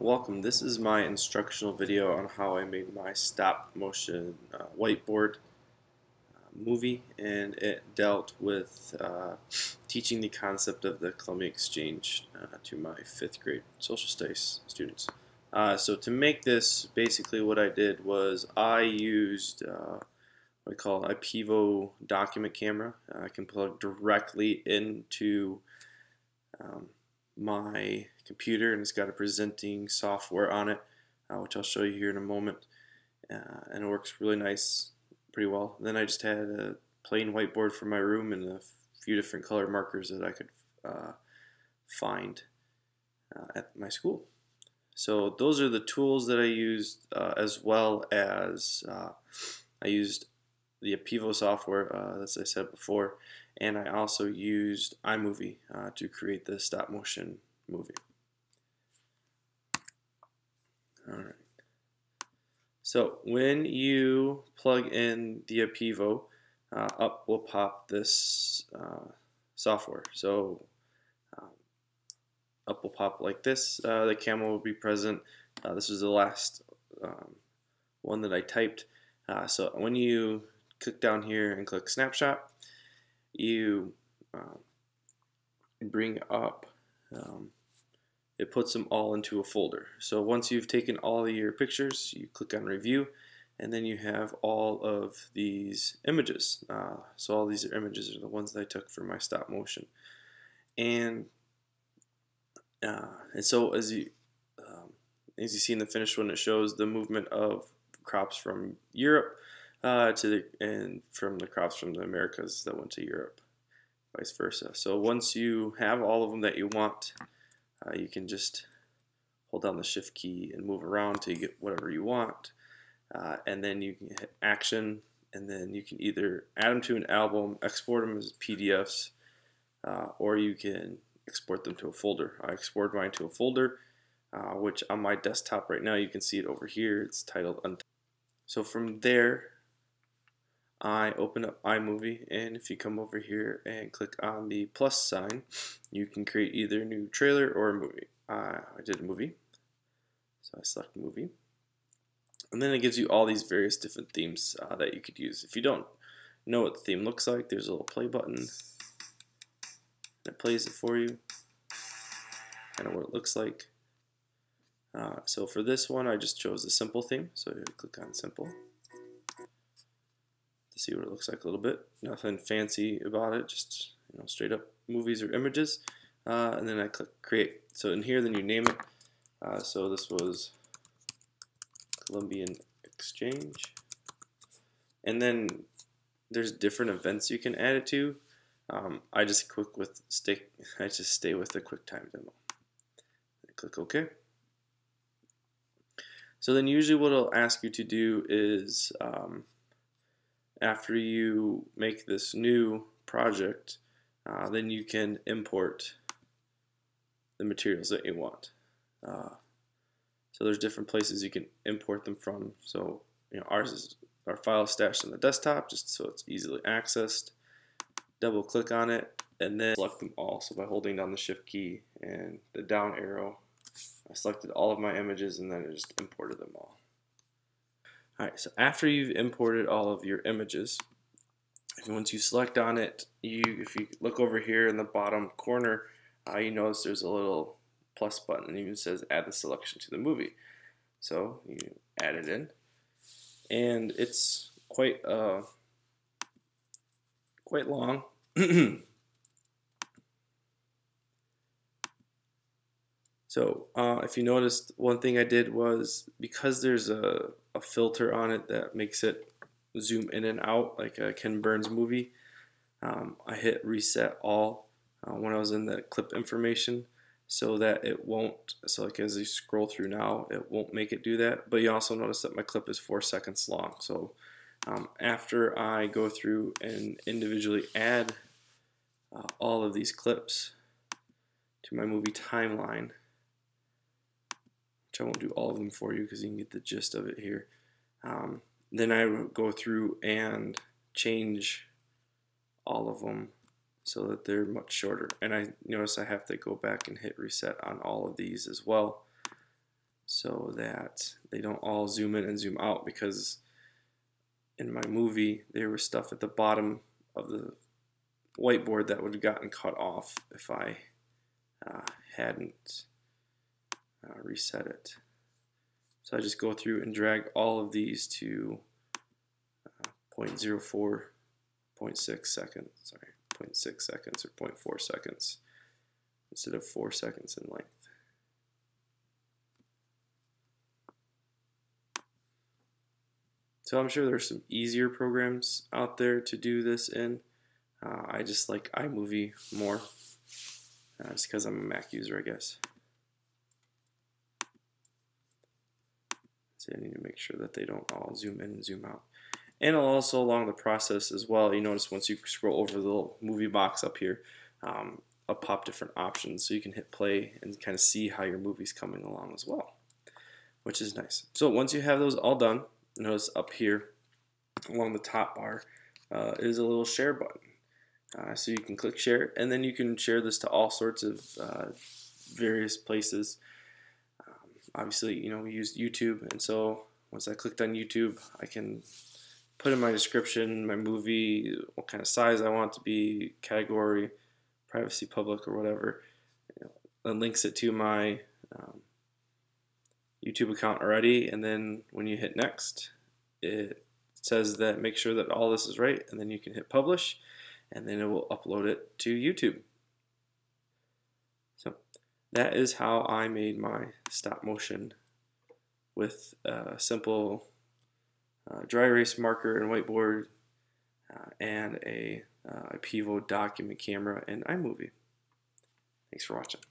Welcome. This is my instructional video on how I made my stop motion whiteboard movie, and it dealt with teaching the concept of the Columbia Exchange to my 5th grade social studies students. So to make this, basically what I did was I used what I call a Pivo document camera. I can plug directly into my computer, and it's got a presenting software on it, which I'll show you here in a moment, and it works really nice, pretty well. Then I just had a plain whiteboard for my room and a few different color markers that I could find at my school. So those are the tools that I used, as well as I used the Pivo software, as I said before, and I also used iMovie to create the stop motion movie. Alright. So when you plug in the Pivo, up will pop this software. So up will pop like this. The camera will be present. This was the last one that I typed. So when you click down here and click snapshot, you bring up, it puts them all into a folder. So once you've taken all of your pictures, you click on review, and then you have all of these images. So all these images are the ones that I took for my stop motion. And so as you see in the finished one, it shows the movement of crops from Europe and from the crops from the Americas that went to Europe, vice versa. So once you have all of them that you want, you can just hold down the shift key and move around to get whatever you want, and then you can hit action, and then you can either add them to an album, export them as PDFs, or you can export them to a folder. I exported mine to a folder, which on my desktop right now, you can see it over here. It's titled Untitled. So from there, I open up iMovie, and if you come over here and click on the plus sign, you can create either a new trailer or a movie. I did a movie, so I select movie, and then it gives you all these various different themes that you could use. If you don't know what the theme looks like, there's a little play button, and it plays it for you, kind of what it looks like. So for this one, I just chose the simple theme, so I click on simple to see what it looks like a little bit. Nothing fancy about it, just straight up movies or images. And then I click create. So in here, then you name it. So this was Columbian Exchange. And then there's different events you can add it to. I just stay with the QuickTime demo. Click OK. So then usually what it'll ask you to do is, after you make this new project, then you can import the materials that you want. So there's different places you can import them from. So our file is stashed on the desktop, just so it's easily accessed. Double click on it, and then select them all. So by holding down the shift key and the down arrow, I selected all of my images, and then it just imported them all. Alright, so after you've imported all of your images, once you select on it, if you look over here in the bottom corner, you notice there's a little plus button, and it even says add the selection to the movie. So you add it in, and it's quite long. So if you noticed, one thing I did was, because there's a filter on it that makes it zoom in and out like a Ken Burns movie, I hit reset all when I was in the clip information, so that it won't, so like as you scroll through now, it won't make it do that. But you also notice that my clip is 4 seconds long. So after I go through and individually add all of these clips to my movie timeline, which I won't do all of them for you because you can get the gist of it here. Then I will go through and change all of them so that they're much shorter. And I notice I have to go back and hit reset on all of these as well. so that they don't all zoom in and zoom out, because in my movie there was stuff at the bottom of the whiteboard that would have gotten cut off if I hadn't reset it. So I just go through and drag all of these to 0.04, 0.6 seconds, sorry, 0.6 seconds or 0.4 seconds instead of 4 seconds in length. So I'm sure there's some easier programs out there to do this in. I just like iMovie more, just because I'm a Mac user, I guess. So I need to make sure that they don't all zoom in and zoom out. And also along the process as well, you notice once you scroll over the little movie box up here, I'll pop different options so you can hit play and kind of see how your movie's coming along as well, which is nice. So once you have those all done, notice up here along the top bar is a little share button. So you can click share, and then you can share this to all sorts of various places. Obviously, we used YouTube, and so once I clicked on YouTube, I can put in my description, my movie, what kind of size I want it to be, category, privacy, public, or whatever. It links it to my YouTube account already, and then when you hit next, it says that make sure that all this is right, and then you can hit publish, and then it will upload it to YouTube. So that is how I made my stop motion with a simple dry erase marker and whiteboard and a Pivo document camera in iMovie. Thanks for watching.